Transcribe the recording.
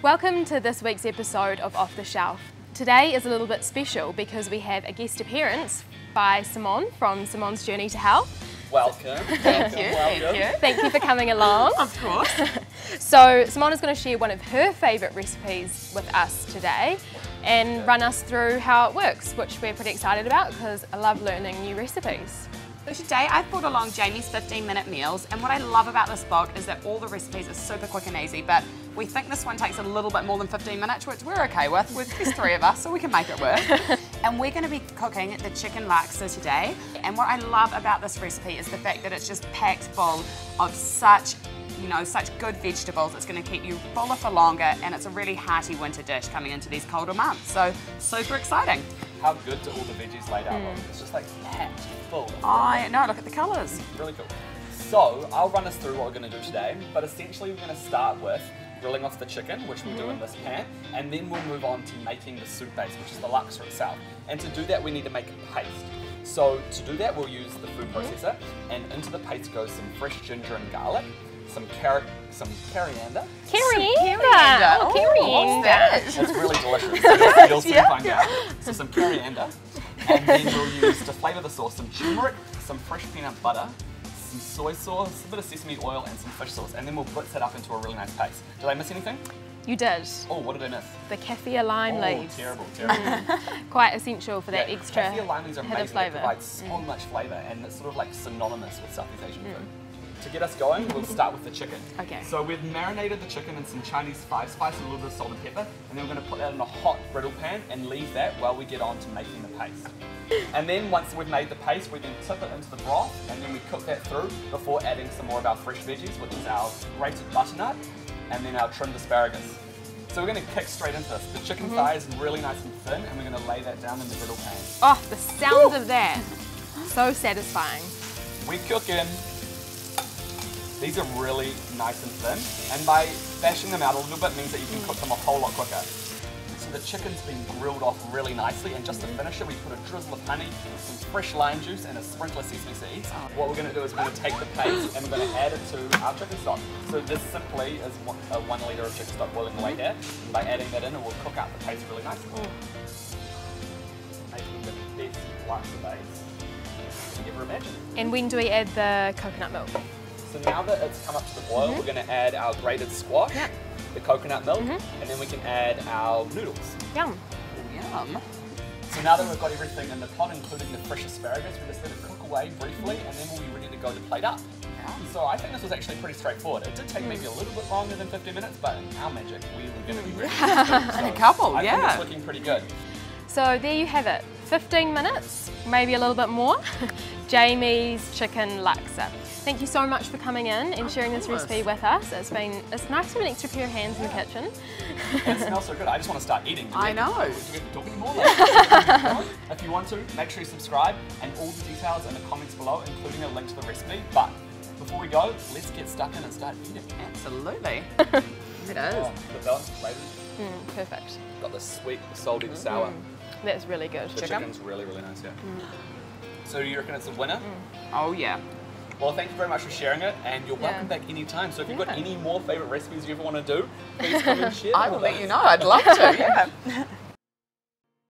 Welcome to this week's episode of Off the Shelf. Today is a little bit special because we have a guest appearance by Simone from Simone's Journey to Health. Welcome. Thank you. Thank you for coming along. Of course. So Simone is going to share one of her favourite recipes with us today and run us through how it works, which we're pretty excited about because I love learning new recipes. So today I've brought along Jamie's 15-minute meals, and what I love about this book is that all the recipes are super quick and easy, but we think this one takes a little bit more than 15 minutes, which we're okay with. There's three of us, so we can make it work. And we're going to be cooking the chicken laksa today, and what I love about this recipe is the fact that it's just packed full of such good vegetables. It's going to keep you fuller for longer, and it's a really hearty winter dish coming into these colder months. So super exciting. How good do all the veggies laid out look? It's just like packed full. I know, look at the colours. Really cool. So I'll run us through what we're going to do today, but essentially we're going to start with grilling off the chicken, which we'll do in this pan, and then we'll move on to making the soup base, which is the laksa itself. And to do that, we need to make a paste. So to do that, we'll use the food processor, and into the paste goes some fresh ginger and garlic, some coriander. Coriander! Oh, coriander! What's It's really delicious. You'll soon find out. So some coriander, and then we'll use, to flavour the sauce, some turmeric, some fresh peanut butter, some soy sauce, a bit of sesame oil, and some fish sauce, and then we'll blitz it up into a really nice paste. Did I miss anything? You did. Oh, what did I miss? The kaffir lime leaves. Terrible. Quite essential for that extra Kaffir lime leaves are hit of amazing. They flavour. provide so much flavour, and it's sort of like synonymous with Southeast Asian food. To get us going, we'll start with the chicken. Okay. So we've marinated the chicken in some Chinese five spice and a little bit of salt and pepper, and then we're going to put that in a hot griddle pan and leave that while we get on to making the paste. And then once we've made the paste, we then tip it into the broth, and then we cook that through before adding some more of our fresh veggies, which is our grated butternut, and then our trimmed asparagus. So we're going to kick straight into this. The chicken thigh is really nice and thin, and we're going to lay that down in the griddle pan. Oh, the sounds of that. So satisfying. We cook in. These are really nice and thin, and by bashing them out a little bit means that you can cook them a whole lot quicker. So the chicken's been grilled off really nicely, and just to finish it, we put a drizzle of honey, some fresh lime juice, and a sprinkle of sesame seeds. What we're going to do is we're going to take the paste and we're going to add it to our chicken stock. So this simply is 1 litre of chicken stock boiling away here. And by adding that in, it will cook out the paste really nicely. Making the best laksa base you can ever imagine. And when do we add the coconut milk? So now that it's come up to the boil, we're going to add our grated squash, the coconut milk, and then we can add our noodles. Yum. Yum. So now that we've got everything in the pot, including the fresh asparagus, we just let it cook away briefly, and then we'll be ready to go to plate up. So I think this was actually pretty straightforward. It did take maybe a little bit longer than 15 minutes, but in our magic, we were going to be ready. A couple, I think it's looking pretty good. So there you have it. 15 minutes, maybe a little bit more. Jamie's chicken laksa. Thank you so much for coming in and sharing this recipe with us. It's nice to have an extra pair of hands in the kitchen. And it smells so good. I just want to start eating. I know. Do we have to talk anymore? If you want to, make sure you subscribe, and all the details in the comments below, including a link to the recipe. But before we go, let's get stuck in and start eating. Absolutely. It is. Oh, the balanced flavors. Perfect. Got the sweet, the salty, the sour. That's really good. The chicken's really, really nice, yeah. So you reckon it's a winner? Oh yeah. Well, thank you very much for sharing it, and you're welcome back anytime. So if you've got any more favourite recipes you ever want to do, please come and share. I will let you know. I'd love to, yeah.